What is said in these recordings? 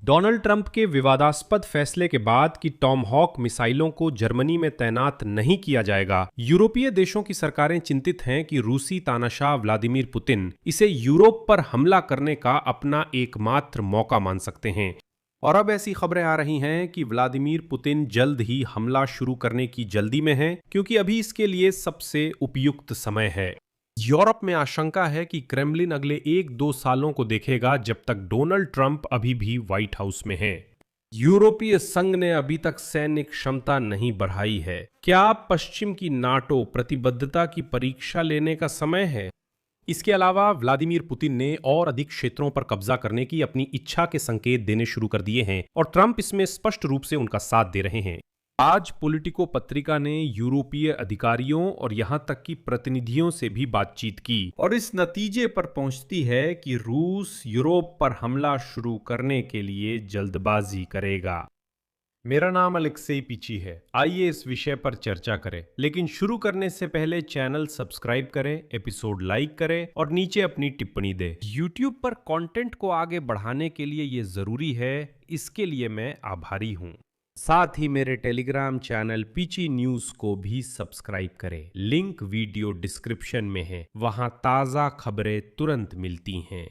Donald Trump के विवादास्पद फैसले के बाद कि टॉमहॉक मिसाइलों को जर्मनी में तैनात नहीं किया जाएगा, यूरोपीय देशों की सरकारें चिंतित हैं कि रूसी तानाशाह व्लादिमीर पुतिन इसे यूरोप पर हमला करने का अपना एकमात्र मौका मान सकते हैं। और अब ऐसी खबरें आ रही हैं कि व्लादिमीर पुतिन जल्द ही हमला शुरू करने की जल्दी में हैं, क्योंकि अभी इसके लिए सबसे उपयुक्त समय है। यूरोप में आशंका है कि क्रेमलिन अगले 1-2 सालों को देखेगा जब तक डोनाल्ड ट्रंप अभी भी व्हाइट हाउस में है। यूरोपीय संघ ने अभी तक सैन्य क्षमता नहीं बढ़ाई है। क्या पश्चिम की नाटो प्रतिबद्धता की परीक्षा लेने का समय है? इसके अलावा व्लादिमीर पुतिन ने और अधिक क्षेत्रों पर कब्जा करने की अपनी इच्छा के संकेत देने शुरू कर दिए हैं और ट्रंप इसमें स्पष्ट रूप से उनका साथ दे रहे हैं। आज पॉलिटिको पत्रिका ने यूरोपीय अधिकारियों और यहां तक कि प्रतिनिधियों से भी बातचीत की और इस नतीजे पर पहुंचती है कि रूस यूरोप पर हमला शुरू करने के लिए जल्दबाजी करेगा। मेरा नाम अलेक्सेई पिची है। आइए इस विषय पर चर्चा करें, लेकिन शुरू करने से पहले चैनल सब्सक्राइब करें, एपिसोड लाइक करें और नीचे अपनी टिप्पणी दें। YouTube पर कंटेंट को आगे बढ़ाने के लिए ये जरूरी है, इसके लिए मैं आभारी हूं। साथ ही मेरे टेलीग्राम चैनल पीची न्यूज को भी सब्सक्राइब करें। लिंक वीडियो डिस्क्रिप्शन में है, वहां ताजा खबरें तुरंत मिलती हैं।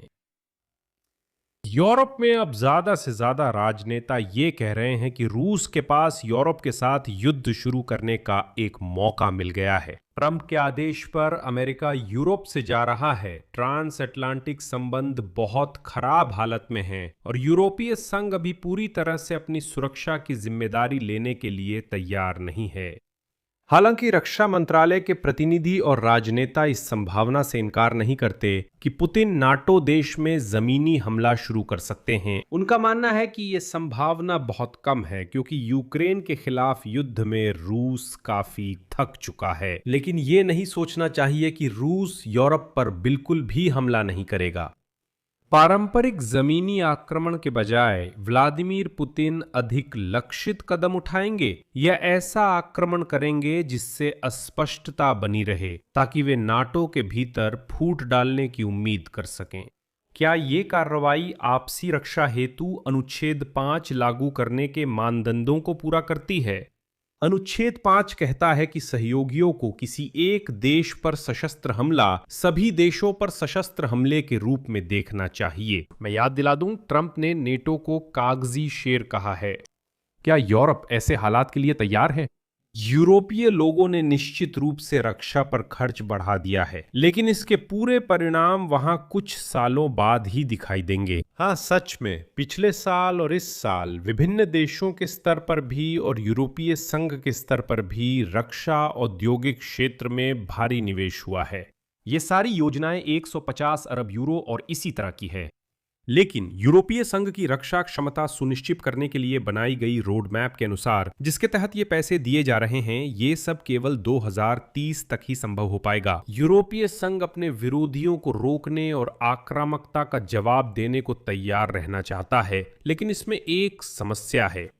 यूरोप में अब ज्यादा से ज्यादा राजनेता ये कह रहे हैं कि रूस के पास यूरोप के साथ युद्ध शुरू करने का एक मौका मिल गया है। ट्रंप के आदेश पर अमेरिका यूरोप से जा रहा है। ट्रांस अटलांटिक संबंध बहुत खराब हालत में हैं और यूरोपीय संघ अभी पूरी तरह से अपनी सुरक्षा की जिम्मेदारी लेने के लिए तैयार नहीं है। हालांकि रक्षा मंत्रालय के प्रतिनिधि और राजनेता इस संभावना से इनकार नहीं करते कि पुतिन नाटो देश में जमीनी हमला शुरू कर सकते हैं। उनका मानना है कि यह संभावना बहुत कम है, क्योंकि यूक्रेन के खिलाफ युद्ध में रूस काफी थक चुका है। लेकिन ये नहीं सोचना चाहिए कि रूस यूरोप पर बिल्कुल भी हमला नहीं करेगा। पारंपरिक जमीनी आक्रमण के बजाय व्लादिमीर पुतिन अधिक लक्षित कदम उठाएंगे या ऐसा आक्रमण करेंगे जिससे अस्पष्टता बनी रहे, ताकि वे नाटो के भीतर फूट डालने की उम्मीद कर सकें। क्या ये कार्रवाई आपसी रक्षा हेतु अनुच्छेद 5 लागू करने के मानदंडों को पूरा करती है? अनुच्छेद 5 कहता है कि सहयोगियों को किसी एक देश पर सशस्त्र हमला सभी देशों पर सशस्त्र हमले के रूप में देखना चाहिए। मैं याद दिला दूं, ट्रंप ने नेटो को कागजी शेर कहा है। क्या यूरोप ऐसे हालात के लिए तैयार है? यूरोपीय लोगों ने निश्चित रूप से रक्षा पर खर्च बढ़ा दिया है, लेकिन इसके पूरे परिणाम वहां कुछ सालों बाद ही दिखाई देंगे। हाँ, सच में पिछले साल और इस साल विभिन्न देशों के स्तर पर भी और यूरोपीय संघ के स्तर पर भी रक्षा औद्योगिक क्षेत्र में भारी निवेश हुआ है। ये सारी योजनाएं 150 अरब यूरो और इसी तरह की है। लेकिन यूरोपीय संघ की रक्षा क्षमता सुनिश्चित करने के लिए बनाई गई रोड मैप के अनुसार, जिसके तहत ये पैसे दिए जा रहे हैं, ये सब केवल 2030 तक ही संभव हो पाएगा। यूरोपीय संघ अपने विरोधियों को रोकने और आक्रामकता का जवाब देने को तैयार रहना चाहता है, लेकिन इसमें एक समस्या है।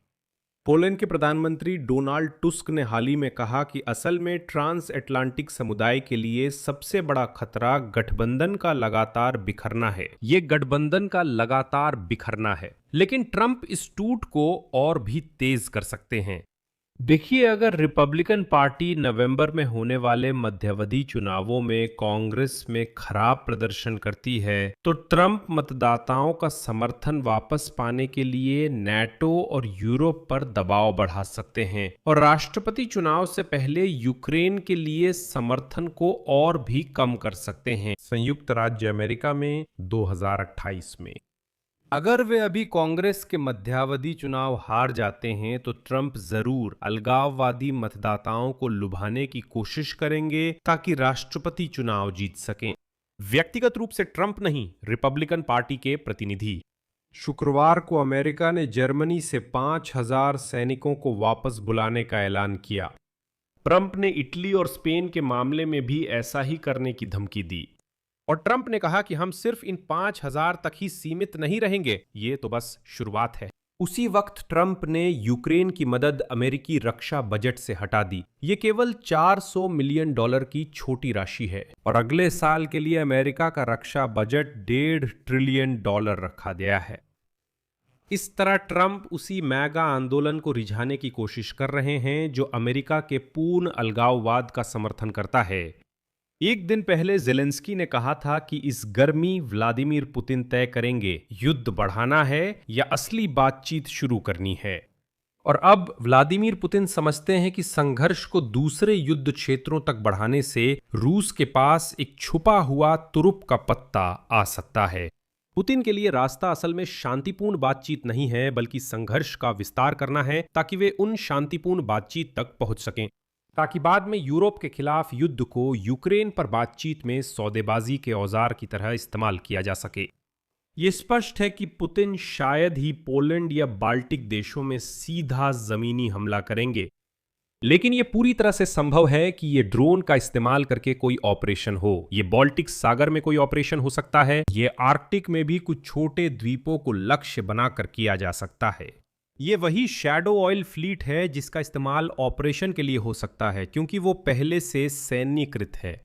पोलैंड के प्रधानमंत्री डोनाल्ड टुस्क ने हाल ही में कहा कि असल में ट्रांस अटलांटिक समुदाय के लिए सबसे बड़ा खतरा गठबंधन का लगातार बिखरना है। ये गठबंधन का लगातार बिखरना है, लेकिन ट्रंप इस टूट को और भी तेज कर सकते हैं। देखिए, अगर रिपब्लिकन पार्टी नवंबर में होने वाले मध्यावधि चुनावों में कांग्रेस में खराब प्रदर्शन करती है, तो ट्रंप मतदाताओं का समर्थन वापस पाने के लिए नाटो और यूरोप पर दबाव बढ़ा सकते हैं और राष्ट्रपति चुनाव से पहले यूक्रेन के लिए समर्थन को और भी कम कर सकते हैं। संयुक्त राज्य अमेरिका में 2028 में अगर वे अभी कांग्रेस के मध्यावधि चुनाव हार जाते हैं, तो ट्रंप जरूर अलगाववादी मतदाताओं को लुभाने की कोशिश करेंगे ताकि राष्ट्रपति चुनाव जीत सकें। व्यक्तिगत रूप से ट्रंप नहीं, रिपब्लिकन पार्टी के प्रतिनिधि। शुक्रवार को अमेरिका ने जर्मनी से 5000 सैनिकों को वापस बुलाने का ऐलान किया। ट्रंप ने इटली और स्पेन के मामले में भी ऐसा ही करने की धमकी दी और ट्रंप ने कहा कि हम सिर्फ इन 5000 तक ही सीमित नहीं रहेंगे, ये तो बस शुरुआत है। उसी वक्त ट्रंप ने यूक्रेन की मदद अमेरिकी रक्षा बजट से हटा दी। ये केवल $400 मिलियन की छोटी राशि है और अगले साल के लिए अमेरिका का रक्षा बजट $1.5 ट्रिलियन रखा गया है। इस तरह ट्रंप उसी मैगा आंदोलन को रिझाने की कोशिश कर रहे हैं जो अमेरिका के पूर्ण अलगाववाद का समर्थन करता है। एक दिन पहले जेलेंस्की ने कहा था कि इस गर्मी व्लादिमीर पुतिन तय करेंगे, युद्ध बढ़ाना है या असली बातचीत शुरू करनी है। और अब व्लादिमीर पुतिन समझते हैं कि संघर्ष को दूसरे युद्ध क्षेत्रों तक बढ़ाने से रूस के पास एक छुपा हुआ तुरुप का पत्ता आ सकता है। पुतिन के लिए रास्ता असल में शांतिपूर्ण बातचीत नहीं है, बल्कि संघर्ष का विस्तार करना है ताकि वे उन शांतिपूर्ण बातचीत तक पहुंच सकें, ताकि बाद में यूरोप के खिलाफ युद्ध को यूक्रेन पर बातचीत में सौदेबाजी के औजार की तरह इस्तेमाल किया जा सके। ये स्पष्ट है कि पुतिन शायद ही पोलैंड या बाल्टिक देशों में सीधा जमीनी हमला करेंगे, लेकिन ये पूरी तरह से संभव है कि ये ड्रोन का इस्तेमाल करके कोई ऑपरेशन हो। ये बाल्टिक सागर में कोई ऑपरेशन हो सकता है, ये आर्कटिक में भी कुछ छोटे द्वीपों को लक्ष्य बनाकर किया जा सकता है। ये वही शैडो ऑयल फ्लीट है जिसका इस्तेमाल ऑपरेशन के लिए हो सकता है, क्योंकि वो पहले से सैन्यकृत है।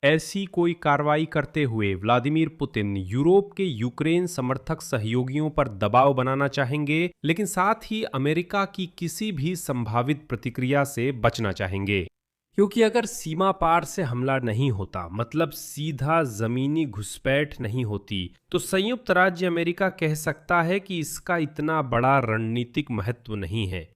ऐसी कोई कार्रवाई करते हुए व्लादिमीर पुतिन यूरोप के यूक्रेन समर्थक सहयोगियों पर दबाव बनाना चाहेंगे, लेकिन साथ ही अमेरिका की किसी भी संभावित प्रतिक्रिया से बचना चाहेंगे, क्योंकि अगर सीमा पार से हमला नहीं होता, मतलब सीधा जमीनी घुसपैठ नहीं होती, तो संयुक्त राज्य अमेरिका कह सकता है कि इसका इतना बड़ा रणनीतिक महत्व नहीं है।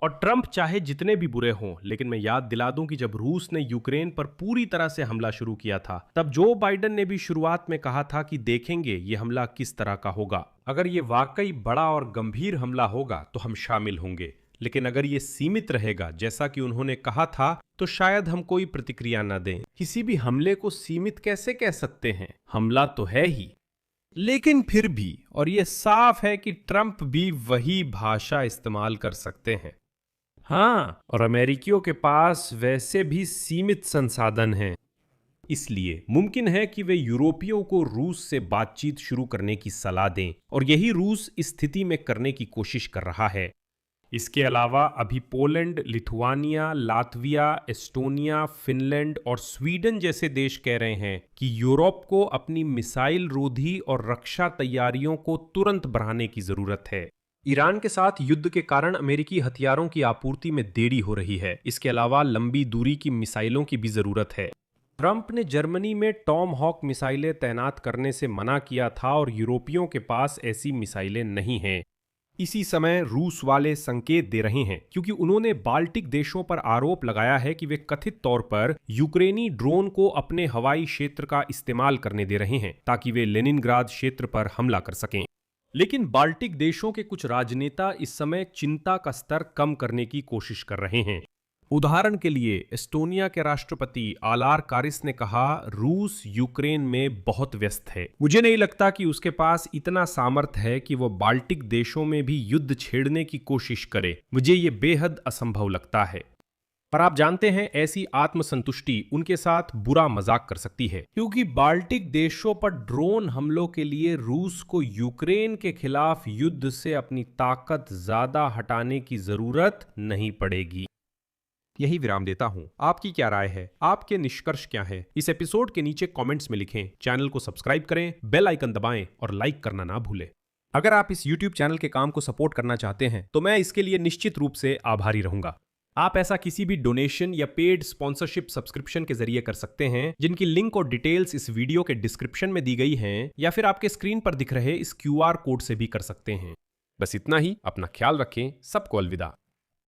और ट्रंप चाहे जितने भी बुरे हों, लेकिन मैं याद दिला दूं कि जब रूस ने यूक्रेन पर पूरी तरह से हमला शुरू किया था, तब जो बाइडेन ने भी शुरुआत में कहा था कि देखेंगे ये हमला किस तरह का होगा। अगर ये वाकई बड़ा और गंभीर हमला होगा तो हम शामिल होंगे, लेकिन अगर ये सीमित रहेगा जैसा कि उन्होंने कहा था, तो शायद हम कोई प्रतिक्रिया न दें। किसी भी हमले को सीमित कैसे कह सकते हैं? हमला तो है ही। लेकिन फिर भी, और ये साफ है कि ट्रंप भी वही भाषा इस्तेमाल कर सकते हैं। हाँ, और अमेरिकियों के पास वैसे भी सीमित संसाधन हैं, इसलिए मुमकिन है कि वे यूरोपियों को रूस से बातचीत शुरू करने की सलाह दें, और यही रूस इस स्थिति में करने की कोशिश कर रहा है। इसके अलावा अभी Poland, Lithuania, Latvia, Estonia, Finland और स्वीडन जैसे देश कह रहे हैं कि यूरोप को अपनी मिसाइल रोधी और रक्षा तैयारियों को तुरंत बढ़ाने की जरूरत है। ईरान के साथ युद्ध के कारण अमेरिकी हथियारों की आपूर्ति में देरी हो रही है। इसके अलावा लंबी दूरी की मिसाइलों की भी जरूरत है। ट्रंप ने जर्मनी में टॉम हॉक मिसाइलें तैनात करने से मना किया था और यूरोपियों के पास ऐसी मिसाइलें नहीं हैं। इसी समय रूस वाले संकेत दे रहे हैं, क्योंकि उन्होंने बाल्टिक देशों पर आरोप लगाया है कि वे कथित तौर पर यूक्रेनी ड्रोन को अपने हवाई क्षेत्र का इस्तेमाल करने दे रहे हैं ताकि वे लेनिनग्राद क्षेत्र पर हमला कर सकें। लेकिन बाल्टिक देशों के कुछ राजनेता इस समय चिंता का स्तर कम करने की कोशिश कर रहे हैं। उदाहरण के लिए एस्टोनिया के राष्ट्रपति आलार कारिस ने कहा, रूस यूक्रेन में बहुत व्यस्त है। मुझे नहीं लगता कि उसके पास इतना सामर्थ्य है कि वो बाल्टिक देशों में भी युद्ध छेड़ने की कोशिश करे। मुझे ये बेहद असंभव लगता है। पर आप जानते हैं, ऐसी आत्मसंतुष्टि उनके साथ बुरा मजाक कर सकती है, क्योंकि बाल्टिक देशों पर ड्रोन हमलों के लिए रूस को यूक्रेन के खिलाफ युद्ध से अपनी ताकत ज्यादा हटाने की जरूरत नहीं पड़ेगी। यही विराम देता हूं। आपकी क्या राय है? आपके निष्कर्ष क्या है? इस एपिसोड के नीचे कमेंट्स में लिखें। चैनल को सब्सक्राइब करें, बेल आइकन दबाएं और लाइक करना ना भूलें। अगर आप इस YouTube चैनल के काम को सपोर्ट करना चाहते हैं तो मैं इसके लिए निश्चित रूप से आभारी रहूंगा। आप ऐसा किसी भी डोनेशन या पेड स्पॉन्सरशिप सब्सक्रिप्शन के जरिए कर सकते हैं, जिनकी लिंक और डिटेल्स इस वीडियो के डिस्क्रिप्शन में दी गई हैं, या फिर आपके स्क्रीन पर दिख रहे इस QR कोड से भी कर सकते हैं। बस इतना ही। अपना ख्याल रखें। सबको अलविदा।